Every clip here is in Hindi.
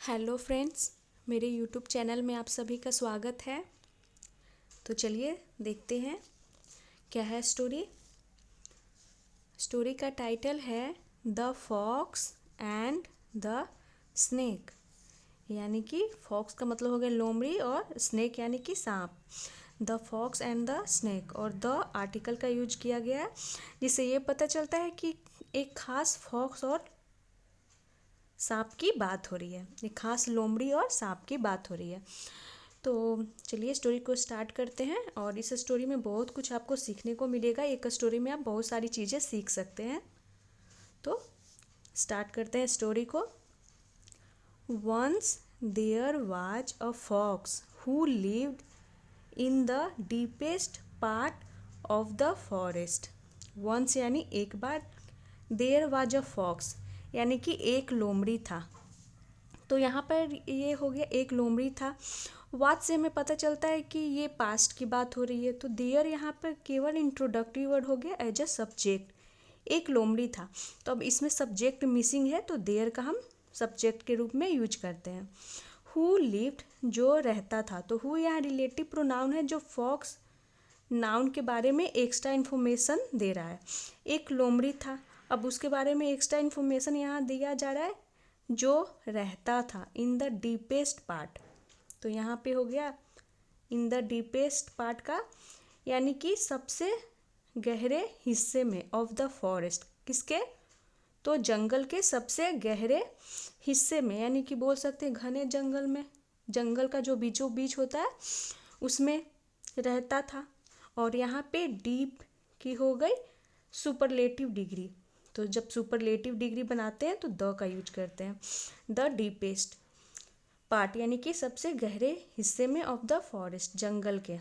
हेलो फ्रेंड्स, मेरे यूट्यूब चैनल में आप सभी का स्वागत है। तो चलिए देखते हैं क्या है स्टोरी। स्टोरी का टाइटल है the fox and the snake. यानी कि फॉक्स का मतलब हो गया लोमड़ी और स्नेक यानी कि सांप। The fox and the snake और द आर्टिकल का यूज किया गया है, जिससे ये पता चलता है कि एक खास फॉक्स और सांप की बात हो रही है। एक खास लोमड़ी और सांप की बात हो रही है। तो चलिए स्टोरी को स्टार्ट करते हैं। और इस स्टोरी में बहुत कुछ आपको सीखने को मिलेगा। एक स्टोरी में आप बहुत सारी चीज़ें सीख सकते हैं। तो स्टार्ट करते हैं स्टोरी को। Once there was a fox who lived in the deepest part of the forest. Once यानी एक बार, देयर वाज अ फॉक्स यानी कि एक लोमड़ी था। तो यहाँ पर ये हो गया एक लोमड़ी था। वाद से हमें पता चलता है कि ये पास्ट की बात हो रही है। तो देयर यहाँ पर केवल इंट्रोडक्टरी वर्ड हो गया एज अ सब्जेक्ट। एक लोमड़ी था, तो अब इसमें सब्जेक्ट मिसिंग है, तो देयर का हम सब्जेक्ट के रूप में यूज करते हैं। हु लिव्ड जो रहता था, तो हु यहाँ रिलेटिव प्रोनाउन है जो फॉक्स नाउन के बारे में एक्स्ट्रा इन्फॉर्मेशन दे रहा है। एक लोमड़ी था, अब उसके बारे में एक्स्ट्रा इन्फॉर्मेशन यहाँ दिया जा रहा है जो रहता था इन द डीपेस्ट पार्ट। तो यहाँ पे हो गया इन द डीपेस्ट पार्ट का, यानी कि सबसे गहरे हिस्से में ऑफ द फॉरेस्ट। किसके? तो जंगल के सबसे गहरे हिस्से में, यानी कि बोल सकते हैं घने जंगल में। जंगल का जो बीचों बीच होता है उसमें रहता था। और यहाँ पे डीप की हो गई सुपरलेटिव डिग्री। तो जब सुपरलेटिव डिग्री बनाते हैं तो द का यूज करते हैं। द डीपेस्ट पार्ट यानी कि सबसे गहरे हिस्से में ऑफ द फॉरेस्ट, जंगल के।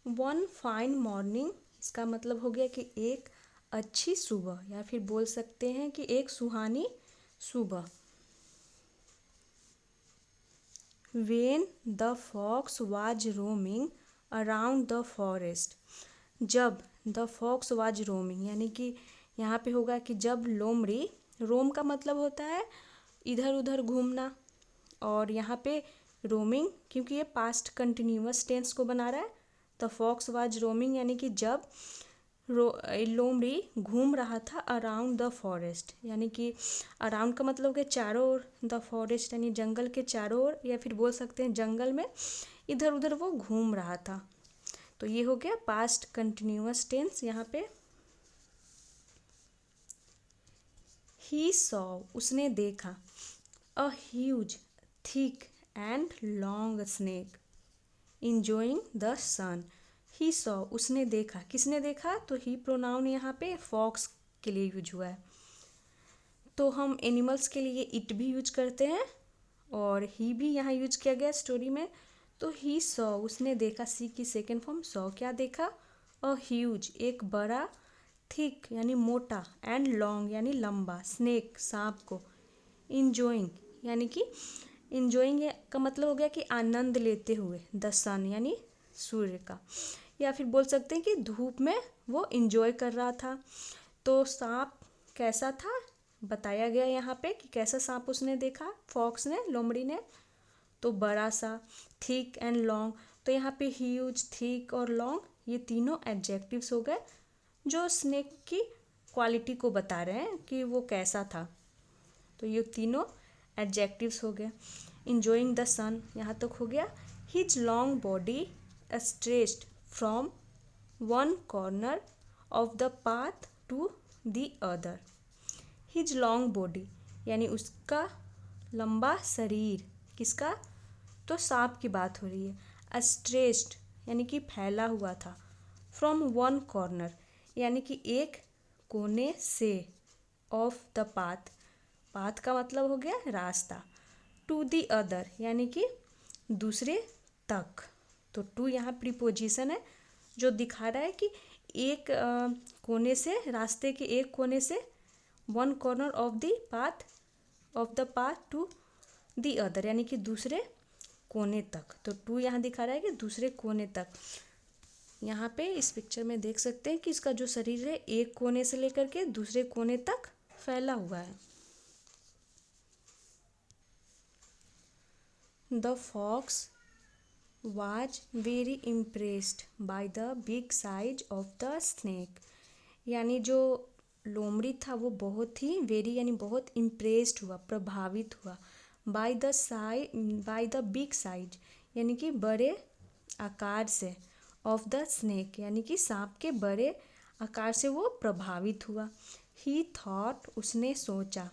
वन फाइन मॉर्निंग, इसका मतलब हो गया कि एक अच्छी सुबह, या फिर बोल सकते हैं कि एक सुहानी सुबह। When the fox was roaming around the forest, जब द फॉक्स वाज रोमिंग यानी कि यहाँ पे होगा कि जब लोमड़ी, रोम का मतलब होता है इधर उधर घूमना, और यहाँ पे रोमिंग क्योंकि ये पास्ट कंटिन्यूअस टेंस को बना रहा है। द फॉक्स वाज रोमिंग यानी कि जब लोमड़ी घूम रहा था अराउंड द फॉरेस्ट, यानी कि अराउंड का मतलब कि चारों ओर, द फॉरेस्ट यानी जंगल के चारों ओर, या फिर बोल सकते हैं जंगल में इधर उधर वो घूम रहा था। तो ये हो गया पास्ट कंटिन्यूअस टेंस। यहाँ पे ही सॉ उसने देखा, a huge thick and long snake enjoying the sun. He saw उसने देखा, किसने देखा? तो ही प्रोनाउन यहाँ पे फॉक्स के लिए यूज हुआ है। तो हम एनिमल्स के लिए इट भी यूज करते हैं, और ही भी यहाँ यूज किया गया स्टोरी में। तो ही सॉ उसने देखा, सी की सेकेंड फॉर्म सॉ, क्या देखा? अ ह्यूज एक बड़ा, थिक यानी मोटा, एंड लॉन्ग यानी लंबा, स्नेक सांप को, इंजॉइंग यानी कि इंजॉइंग का मतलब हो गया कि आनंद लेते हुए, द सन यानी सूर्य का, या फिर बोल सकते हैं कि धूप में वो इंजॉय कर रहा था। तो सांप कैसा था बताया गया यहाँ पे कि कैसा सांप उसने देखा फॉक्स ने, लोमड़ी ने। तो बड़ा सा, थिक एंड लॉन्ग। तो यहाँ पे ह्यूज, थिक और लॉन्ग ये तीनों एडजेक्टिव्स हो गए जो स्नेक की क्वालिटी को बता रहे हैं कि वो कैसा था। तो ये तीनों एडजेक्टिव्स हो गए। इंजॉइंग द सन यहाँ तक हो गया। His long body stretched from one corner of the path to the other. His long body यानी उसका लंबा शरीर, किसका? तो सांप की बात हो रही है। स्ट्रेच्ड यानी कि फैला हुआ था। फ्रॉम वन कॉर्नर यानी कि एक कोने से, ऑफ द पाथ, पाथ का मतलब हो गया रास्ता, टू द अदर यानी कि दूसरे तक। तो टू यहाँ प्रीपोजिशन है जो दिखा रहा है कि एक कोने से, रास्ते के एक कोने से, one corner of the path to the other यानी कि दूसरे कोने तक। तो टू यहाँ दिखा रहा है कि दूसरे कोने तक। यहाँ पे इस पिक्चर में देख सकते हैं कि इसका जो शरीर है एक कोने से लेकर के दूसरे कोने तक फैला हुआ है। The fox was very impressed by the big size of the snake। यानी जो लोमड़ी था वो बहुत ही वेरी यानी बहुत इम्प्रेस्ड हुआ, प्रभावित हुआ। बाय द बिग साइज यानी कि बड़े आकार से, ऑफ द स्नेक यानी कि सांप के बड़े आकार से वो प्रभावित हुआ। ही थॉट उसने सोचा,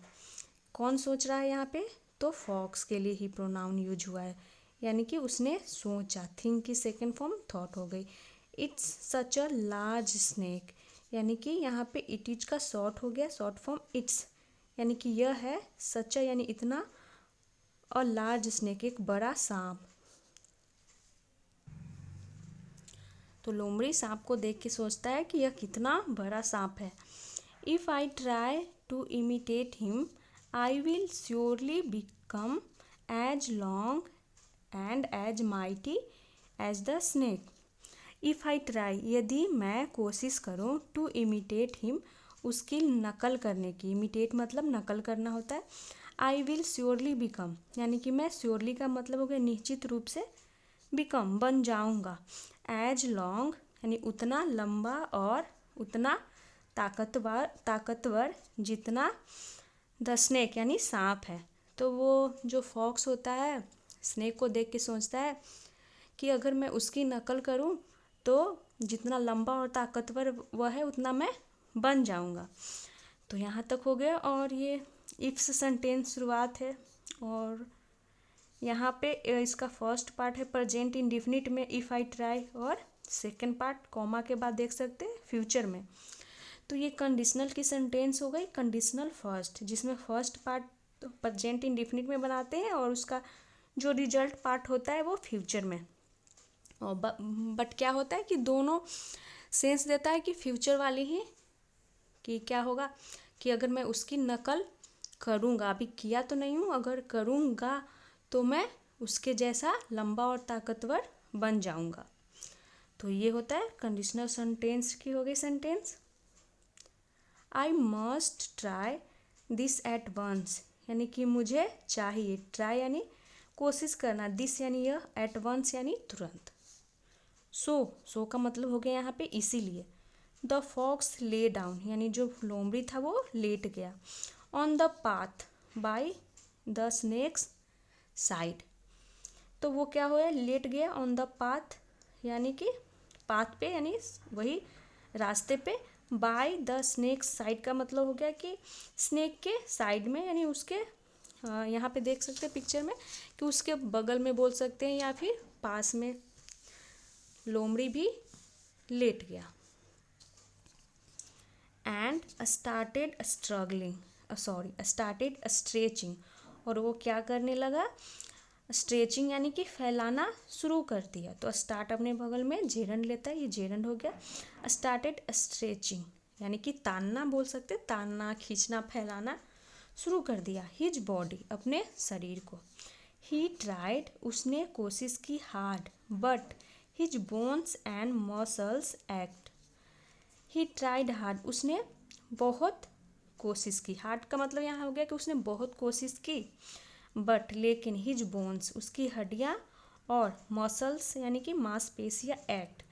कौन सोच रहा है यहाँ पे, तो फॉक्स के लिए ही प्रोनाउन यूज हुआ है, यानी कि उसने सोचा। थिंक की सेकेंड फॉर्म थॉट हो गई। It's such a large snake, यानी कि यहाँ पे इट इज का शॉर्ट हो गया, शॉर्ट फॉर्म इट्स, यानी कि यह है सच यानी इतना, और लार्ज स्नेक एक बड़ा सांप। तो लोमड़ी सांप को देख के सोचता है कि यह कितना बड़ा सांप है। If I try to imitate him I will surely become as long and as mighty as the snake. If I try यदि मैं कोशिश करूँ, टू इमिटेट हिम उसकी नकल करने की, इमिटेट मतलब नकल करना होता है। आई विल श्योरली बिकम यानी कि मैं, श्योरली का मतलब हो गया निश्चित रूप से, बिकम बन जाऊंगा, एज लॉन्ग यानी उतना लंबा और उतना ताकतवर जितना द स्नेक यानी सांप है। तो वो जो फॉक्स होता है स्नेक को देख के सोचता है कि अगर मैं उसकी नकल करूं तो जितना लंबा और ताकतवर वह है उतना मैं बन जाऊंगा। तो यहाँ तक हो गया, और ये इफ्स सेंटेंस शुरुआत है। और यहाँ पे इसका फर्स्ट पार्ट है प्रेजेंट इंडेफिनिट में इफ़ आई ट्राई, और सेकंड पार्ट कॉमा के बाद देख सकते हैं फ्यूचर में। तो ये कंडीशनल की सेंटेंस हो गई, कंडीशनल फर्स्ट, जिसमें फर्स्ट पार्ट प्रेजेंट इंडेफिनिट में बनाते हैं और उसका जो रिजल्ट पार्ट होता है वो फ्यूचर में। और बट क्या होता है कि दोनों सेंस देता है कि फ्यूचर वाली ही, कि क्या होगा कि अगर मैं उसकी नकल करूँगा, अभी किया तो नहीं हूँ, अगर करूँगा तो मैं उसके जैसा लंबा और ताकतवर बन जाऊँगा। तो ये होता है कंडीशनल सेंटेंस की हो गई sentence. I must try this at once, यानी कि मुझे चाहिए, ट्राई यानी कोशिश करना, दिस यानी यह, एट वंस यानी तुरंत। सो का मतलब हो गया यहाँ पे इसीलिए। द फॉक्स ले डाउन यानी जो लोमड़ी था वो लेट गया। On the path by the snake's side, तो वो क्या हुआ, लेट गया ऑन द पाथ यानी कि पाथ पे यानी वही रास्ते पे, बाय द स्नेक साइड का मतलब हो गया कि स्नेक के साइड में, यानी उसके यहाँ पे देख सकते हैं पिक्चर में कि उसके बगल में बोल सकते हैं या फिर पास में लोमड़ी भी लेट गया। एंड स्टार्टेड स्ट्रेचिंग, और वो क्या करने लगा, स्ट्रेचिंग यानी कि फैलाना शुरू कर दिया। तो स्टार्ट अपने बगल में जेरंड लेता है, ये जेरंड हो गया। स्टार्टेड स्ट्रेचिंग यानी कि तानना बोल सकते, तानना, खींचना, फैलाना शुरू कर दिया। हिज बॉडी अपने शरीर को। ही ट्राइड उसने कोशिश की, hard but his bones and muscles act. He tried hard उसने बहुत कोशिश की, हार्ड का मतलब यहाँ हो गया कि उसने बहुत कोशिश की, बट लेकिन हिज बोन्स उसकी हड्डियाँ और मसल्स यानी कि मांसपेशियाँ एक्ट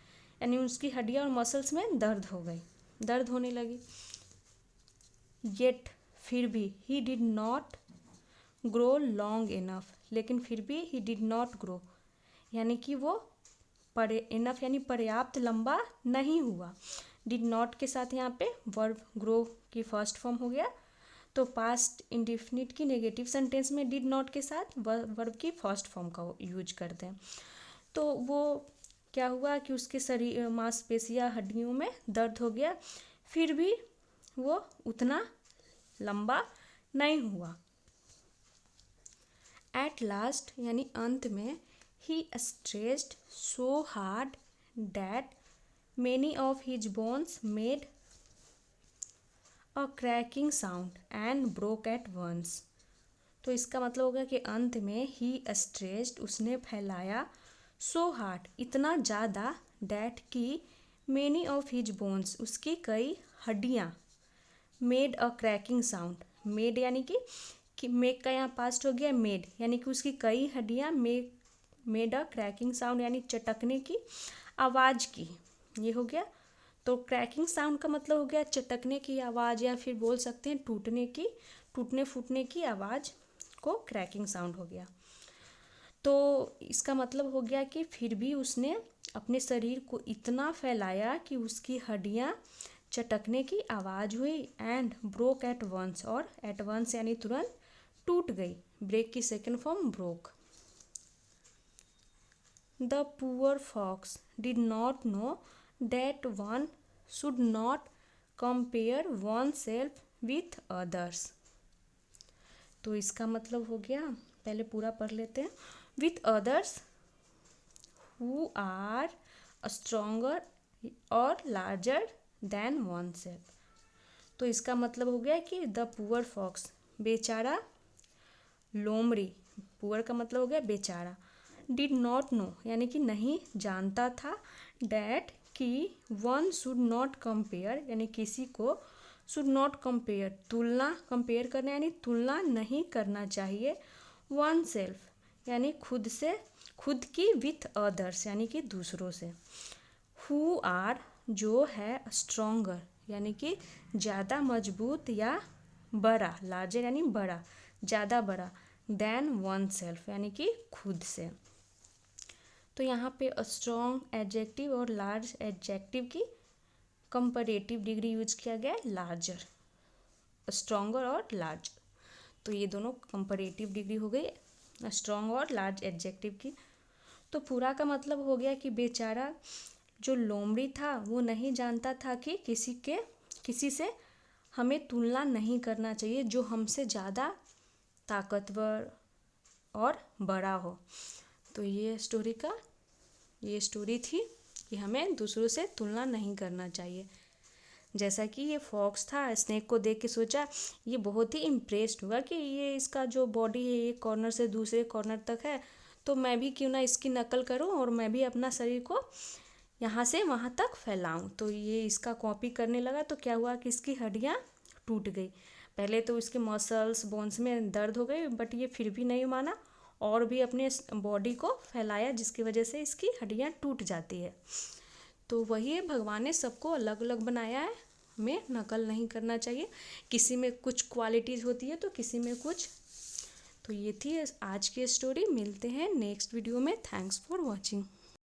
यानी उसकी हड्डियाँ और मसल्स में दर्द हो गई, दर्द होने लगी। येट फिर भी, he did not grow long enough, लेकिन फिर भी ही डिड नॉट ग्रो यानी कि वो इनफ यानी पर्याप्त लंबा नहीं हुआ। डिड नॉट के साथ यहाँ पे वर्ब ग्रो की फर्स्ट फॉर्म हो गया, तो पास्ट इंडेफिनिट की नेगेटिव सेंटेंस में डिड नॉट के साथ वर्ब की फर्स्ट फॉर्म का यूज करते हैं। तो वो क्या हुआ कि उसके शरीर मांसपेशियाँ हड्डियों में दर्द हो गया, फिर भी वो उतना लंबा नहीं हुआ। एट लास्ट यानी अंत में, he stretched so hard that many of his bones made a cracking sound and broke at once। तो इसका मतलब होगा कि अंत में ही स्ट्रेच्ड उसने फैलाया, सो हार्ड इतना ज़्यादा, डैट कि मेनी ऑफ हिज बोन्स, उसकी कई हड्डियाँ, made a cracking sound, made यानी कि मेक का यहाँ पास्ट हो गया मेड, यानी कि उसकी कई हड्डियाँ मेड अ क्रैकिंग साउंड यानी चटकने की आवाज़ की, ये हो गया। तो क्रैकिंग साउंड का मतलब हो गया चटकने की आवाज़, या फिर बोल सकते हैं टूटने फूटने की आवाज़ को क्रैकिंग साउंड हो गया। तो इसका मतलब हो गया कि फिर भी उसने अपने शरीर को इतना फैलाया कि उसकी हड्डियाँ चटकने की आवाज़ हुई, एंड ब्रोक एट वंस, और एट वंस यानी तुरंत टूट गई। ब्रेक की second form broke. The poor fox did not know that one should not compare oneself with others. तो इसका मतलब हो गया, पहले पूरा पढ़ लेते हैं। With others who are stronger और लार्जर देन वन सेल्फ। तो इसका मतलब हो गया कि द पुअर फॉक्स, बेचारा लोमड़ी, पुअर का मतलब हो गया बेचारा, डिड नॉट नो यानी कि नहीं जानता था, डैट कि वन शुड नॉट कंपेयर यानी किसी को, शुड नॉट कंपेयर तुलना, कंपेयर करना यानी तुलना नहीं करना चाहिए, वन सेल्फ यानी खुद से, खुद की, विथ अदर्स यानी कि दूसरों से, हु आर जो है, स्ट्रोंगर यानी कि ज़्यादा मजबूत या बड़ा, लार्जर यानी बड़ा, ज़्यादा बड़ा, देन वन सेल्फ यानी कि खुद से। तो यहाँ पे स्ट्रॉन्ग एडजेक्टिव और लार्ज एडजेक्टिव की कंपैरेटिव डिग्री यूज किया गया है, लार्जर, स्ट्रॉन्गर और लार्जर। तो ये दोनों कंपैरेटिव डिग्री हो गई स्ट्रॉन्ग और लार्ज एडजेक्टिव की। तो पूरा का मतलब हो गया कि बेचारा जो लोमड़ी था वो नहीं जानता था कि किसी से हमें तुलना नहीं करना चाहिए जो हमसे ज़्यादा ताकतवर और बड़ा हो। तो ये स्टोरी थी कि हमें दूसरों से तुलना नहीं करना चाहिए। जैसा कि ये फॉक्स था, स्नेक को देख के सोचा ये बहुत ही इम्प्रेस्ड होगा कि ये इसका जो बॉडी है एक कॉर्नर से दूसरे कॉर्नर तक है, तो मैं भी क्यों ना इसकी नकल करूं और मैं भी अपना शरीर को यहाँ से वहाँ तक फैलाऊं। तो ये इसका कॉपी करने लगा, तो क्या हुआ कि इसकी हड्डियाँ टूट गई। पहले तो इसके मसल्स बोन्स में दर्द हो गई, बट ये फिर भी नहीं माना और भी अपने बॉडी को फैलाया, जिसकी वजह से इसकी हड्डियाँ टूट जाती है। तो वही है, भगवान ने सबको अलग अलग बनाया है, हमें नकल नहीं करना चाहिए। किसी में कुछ क्वालिटीज़ होती है तो किसी में कुछ। तो ये थी आज की स्टोरी। मिलते हैं नेक्स्ट वीडियो में। Thanks for watching.